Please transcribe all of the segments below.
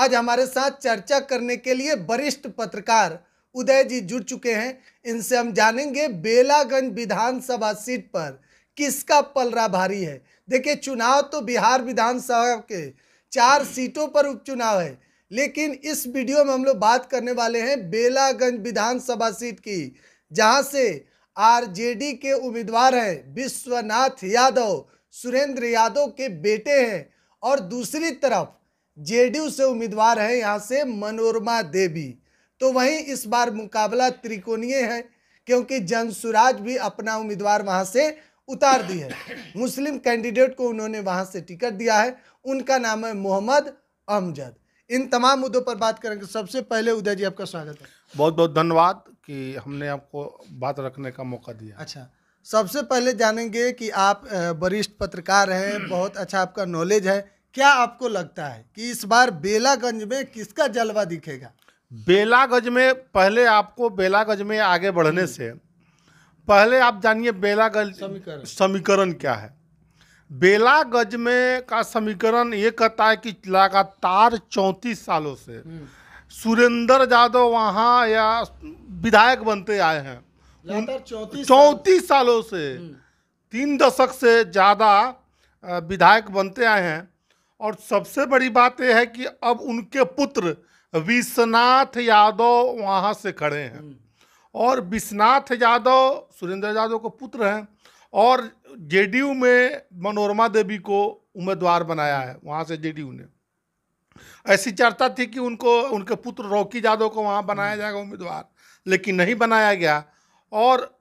आज हमारे साथ चर्चा करने के लिए वरिष्ठ पत्रकार उदय जी जुड़ चुके हैं। इनसे हम जानेंगे बेलागंज विधानसभा सीट पर किसका पलड़ा भारी है। देखिए, चुनाव तो बिहार विधानसभा के 4 सीटों पर उपचुनाव है, लेकिन इस वीडियो में हम लोग बात करने वाले हैं बेलागंज विधानसभा सीट की, जहां से आरजेडी के उम्मीदवार हैं विश्वनाथ यादव, सुरेंद्र यादव के बेटे हैं, और दूसरी तरफ जेडीयू से उम्मीदवार है यहां से मनोरमा देवी। तो वहीं इस बार मुकाबला त्रिकोणीय है, क्योंकि जनसुराज भी अपना उम्मीदवार वहां से उतार दी है। मुस्लिम कैंडिडेट को उन्होंने वहां से टिकट दिया है, उनका नाम है मोहम्मद अमजद। इन तमाम मुद्दों पर बात करेंगे। सबसे पहले उदय जी, आपका स्वागत है। बहुत बहुत धन्यवाद कि हमने आपको बात रखने का मौका दिया। अच्छा, सबसे पहले जानेंगे कि आप वरिष्ठ पत्रकार हैं, बहुत अच्छा आपका नॉलेज है। क्या आपको लगता है कि इस बार बेलागंज में किसका जलवा दिखेगा? बेलागंज में पहले आपको बेलागंज में आगे बढ़ने से पहले आप जानिए बेलागंज समीकरण क्या है। बेलागंज में का समीकरण ये कहता है कि लगातार 34 सालों से सुरेंद्र यादव वहाँ या विधायक बनते आए हैं। 34 सालों से 3 दशक से ज़्यादा विधायक बनते आए हैं। और सबसे बड़ी बात यह है कि अब उनके पुत्र विश्वनाथ यादव वहाँ से खड़े हैं, और विश्वनाथ यादव सुरेंद्र यादव को पुत्र हैं, और जेडीयू में मनोरमा देवी को उम्मीदवार बनाया है वहाँ से जेडीयू ने। ऐसी चर्चा थी कि उनके पुत्र रॉकी यादव को वहाँ बनाया जाएगा उम्मीदवार, लेकिन नहीं बनाया गया। और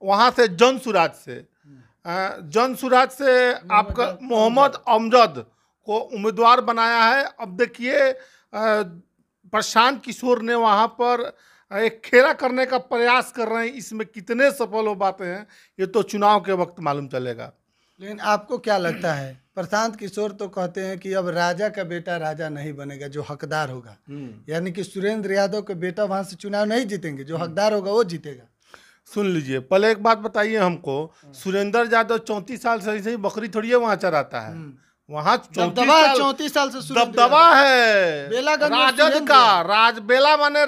वहाँ से जनसुराज से आपका मोहम्मद अमजद को उम्मीदवार बनाया है। अब देखिए, प्रशांत किशोर ने वहाँ पर एक खेला करने का प्रयास कर रहे हैं, इसमें कितने सफल हो पाते हैं ये तो चुनाव के वक्त मालूम चलेगा। लेकिन आपको क्या लगता है? प्रशांत किशोर तो कहते हैं कि अब राजा का बेटा राजा नहीं बनेगा, जो हकदार होगा। यानी कि सुरेंद्र यादव के बेटा वहां से चुनाव नहीं जीतेंगे, जो हकदार होगा वो जीतेगा। सुन लीजिए, पहले एक बात बताइए हमको, सुरेंद्र यादव 34 साल से ऐसे ही बकरी थोड़ी है वहाँ चराता है। वहाँ 34 साल से दबदबा है राजद का। बेला माने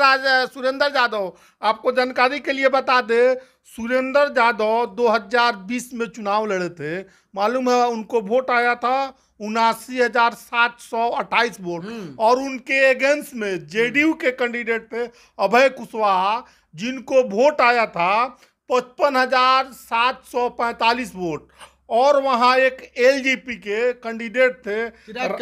सुरेंद्र यादव। आपको जानकारी के लिए बता दे, सुरेंद्र यादव 2020 में चुनाव लड़े थे। मालूम है उनको वोट आया था 79,728 वोट, और उनके अगेंस्ट में जेडीयू के कैंडिडेट थे अभय कुशवाहा, जिनको वोट आया था 55,745 वोट। और वहाँ एक एलजेपी के कैंडिडेट थे चिराग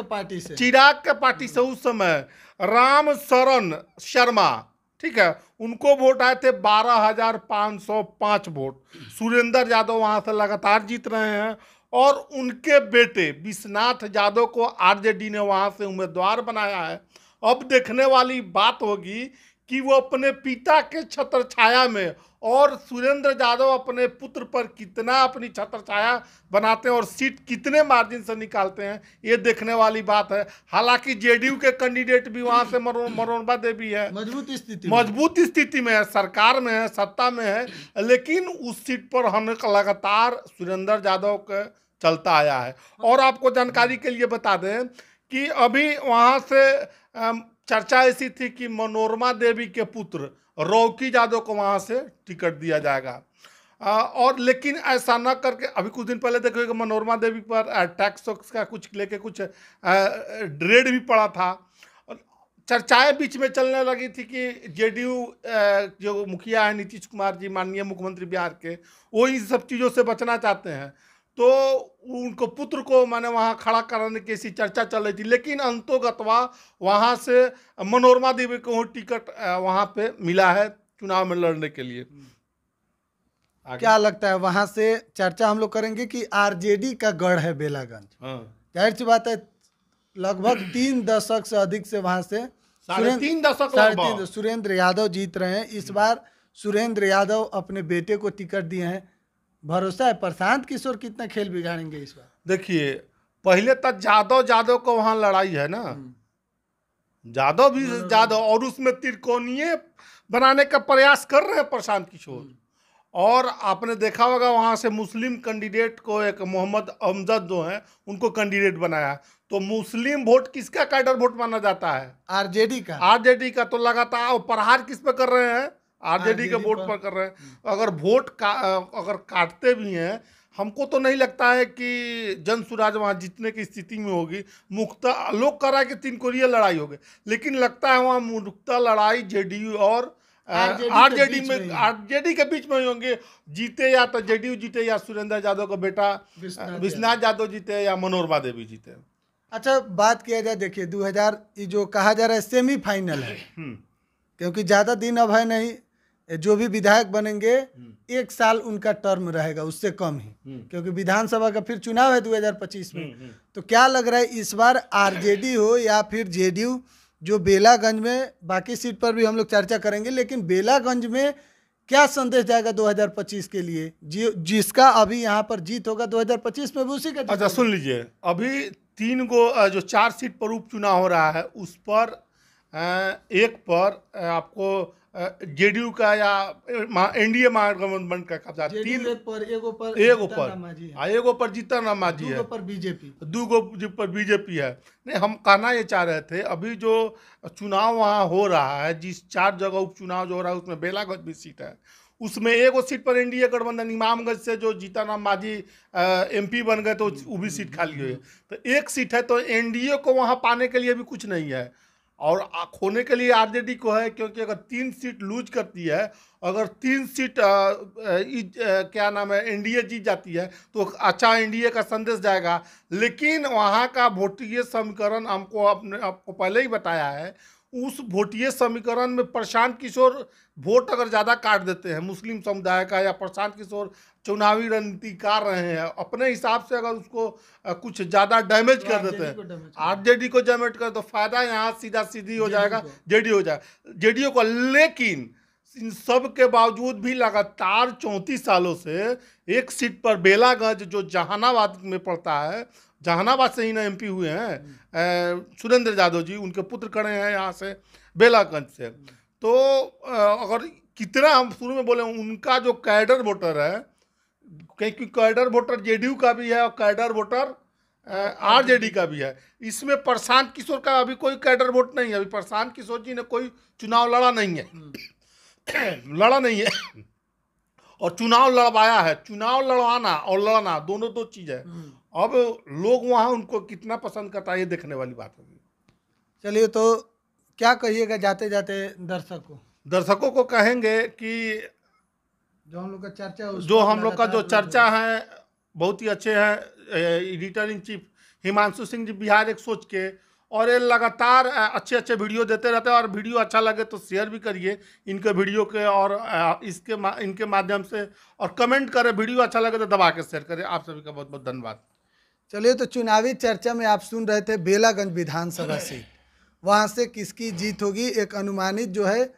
के पार्टी से उस समय राम शरण शर्मा, ठीक है, उनको वोट आए थे 12,505 वोट। सुरेंद्र यादव वहाँ से लगातार जीत रहे हैं, और उनके बेटे विश्वनाथ यादव को आरजेडी ने वहाँ से उम्मीदवार बनाया है। अब देखने वाली बात होगी कि वो अपने पिता के छत्र छाया में और सुरेंद्र यादव अपने पुत्र पर कितना अपनी छत्र छाया बनाते हैं और सीट कितने मार्जिन से निकालते हैं, ये देखने वाली बात है। हालांकि जेडीयू के कैंडिडेट भी वहां से मनोरमा देवी है, मजबूत स्थिति में है, सरकार में है, सत्ता में है, लेकिन उस सीट पर हम लगातार सुरेंद्र यादव का चलता आया है। और आपको जानकारी के लिए बता दें कि अभी वहां से चर्चा ऐसी थी कि मनोरमा देवी के पुत्र रॉकी यादव को वहां से टिकट दिया जाएगा, और लेकिन ऐसा न करके अभी कुछ दिन पहले देखो कि मनोरमा देवी पर टैक्स का कुछ लेके कुछ रेड भी पड़ा था। चर्चाएं बीच में चलने लगी थी कि जेडीयू जो मुखिया है नीतीश कुमार जी, माननीय मुख्यमंत्री बिहार के, वो इन सब चीज़ों से बचना चाहते हैं, तो उनको पुत्र को मैंने वहाँ खड़ा कराने की ऐसी चर्चा चल रही थी। लेकिन अंतोगत्वा वहाँ से मनोरमा देवी को टिकट वहाँ पे मिला है चुनाव में लड़ने के लिए। क्या लगता है, वहाँ से चर्चा हम लोग करेंगे कि आरजेडी का गढ़ है बेलागंज। जाहिर सी बात है, लगभग 3 दशक से अधिक से वहाँ से 3.5 दशक सुरेंद्र यादव जीत रहे हैं। इस बार सुरेंद्र यादव अपने बेटे को टिकट दिए हैं। भरोसा है प्रशांत किशोर कितना खेल बिगाड़ेंगे इस बार? देखिए, पहले तक जादव को वहां लड़ाई है ना, जादव और उसमें त्रिकोणीय बनाने का प्रयास कर रहे हैं प्रशांत किशोर। और आपने देखा होगा वहाँ से मुस्लिम कैंडिडेट को एक मोहम्मद अमजद जो हैं उनको कैंडिडेट बनाया। तो मुस्लिम वोट किसका कैडर वोट माना जाता है? आरजेडी का। आरजेडी का। तो लगातार प्रहार किस पे कर रहे हैं? आरजेडी के वोट पर कर रहे हैं। अगर अगर काटते भी हैं, हमको तो नहीं लगता है कि जन सुराज वहाँ जीतने की स्थिति में होगी। मुख्ता लोग कह रहा है कि 3 कोरिया लड़ाई होगी, लेकिन लगता है वहाँ मुख्ता लड़ाई जेडीयू और आरजेडी के बीच में ही होंगे। जीते या तो जेडीयू जीते, या सुरेंद्र यादव का बेटा विश्वनाथ यादव जीते, या मनोरमा देवी जीते। अच्छा, बात किया जाए, देखिए 2000 जो कहा जा रहा है सेमीफाइनल है, क्योंकि ज़्यादा दिन अब है नहीं। जो भी विधायक बनेंगे 1 साल उनका टर्म रहेगा, उससे कम ही, क्योंकि विधानसभा का फिर चुनाव है 2025 में। तो क्या लग रहा है इस बार आरजेडी हो या फिर जेडीयू, जो बेलागंज में, बाकी सीट पर भी हम लोग चर्चा करेंगे, लेकिन बेलागंज में क्या संदेश जाएगा 2025 के लिए? जिसका अभी यहाँ पर जीत होगा 2025 में भी उसी का। अच्छा सुन लीजिए, अभी 3 जो 4 सीट पर उपचुनाव हो रहा है, उस पर एक पर आपको जेडीयू का या एनडीए महागठबंधन का कब्जा। 3 एगो पर जीतन राम मांझी है, बीजेपी, 2 पर बीजेपी है। नहीं, हम कहना ये चाह रहे थे, अभी जो चुनाव वहाँ हो रहा है, जिस 4 जगह उपचुनाव जो हो रहा है, उसमें बेलागंज भी सीट है। उसमें एगो सीट पर एनडीए गठबंधन इमामगंज से जो जीतन राम मांझी एमपी बन गए, तो वो भी सीट खाली हुई है। तो एक सीट है, तो एनडीए को वहाँ पाने के लिए भी कुछ नहीं है, और खोने के लिए आरजेडी को है। क्योंकि अगर 3 सीट लूज करती है, अगर 3 सीट क्या नाम है एनडीए जीत जाती है, तो अच्छा एनडीए का संदेश जाएगा। लेकिन वहाँ का वोटीय समीकरण आपको पहले ही बताया है। उस वोटीय समीकरण में प्रशांत किशोर वोट अगर ज़्यादा काट देते हैं मुस्लिम समुदाय का, या प्रशांत किशोर चुनावी रणनीति कर रहे हैं अपने हिसाब से, अगर उसको कुछ ज़्यादा डैमेज कर देते हैं, आरजेडी को डैमेज कर, तो फायदा यहाँ सीधा सीधी हो जाएगा, जेडीयू को। लेकिन इन सब के बावजूद भी लगातार 34 सालों से एक सीट पर बेलागंज, जो जहानाबाद में पड़ता है, जहानाबाद से ही ना एमपी हुए हैं सुरेंद्र यादव जी, उनके पुत्र खड़े हैं यहाँ से बेलागंज से। तो अगर कितना हम शुरू में बोले, उनका जो कैडर वोटर है, क्योंकि कैडर वोटर जेडीयू का भी है और कैडर वोटर आरजेडी का भी है। इसमें प्रशांत किशोर का अभी कोई कैडर वोट नहीं है। अभी प्रशांत किशोर जी ने कोई चुनाव लड़ा नहीं है और चुनाव लड़वाया है। चुनाव लड़वाना और लड़ना दोनों 2 चीज़ है। अब लोग वहाँ उनको कितना पसंद करता है, ये देखने वाली बात होगी। चलिए, तो क्या कहिएगा जाते जाते दर्शकों को कहेंगे कि जो हम लोग का चर्चा है बहुत ही अच्छे हैं। Editor in chief Himanshu Singh ji Bihar एक सोच के, और ये लगातार अच्छे वीडियो देते रहते हैं। और वीडियो अच्छा लगे तो शेयर भी करिए इनके वीडियो के, और इनके माध्यम से, और कमेंट करें। वीडियो अच्छा लगे तो दबा के शेयर करें। आप सभी का बहुत बहुत धन्यवाद। चलिए, तो चुनावी चर्चा में आप सुन रहे थे बेलागंज विधानसभा सीट, वहाँ से किसकी जीत होगी, एक अनुमानित जो है।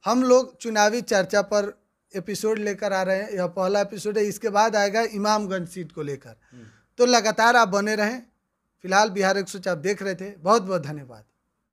हम लोग चुनावी चर्चा पर एपिसोड लेकर आ रहे हैं, यह पहला एपिसोड है। इसके बाद आएगा इमामगंज सीट को लेकर। तो लगातार आप बने रहें। फिलहाल बिहार 104 आप देख रहे थे। बहुत बहुत धन्यवाद।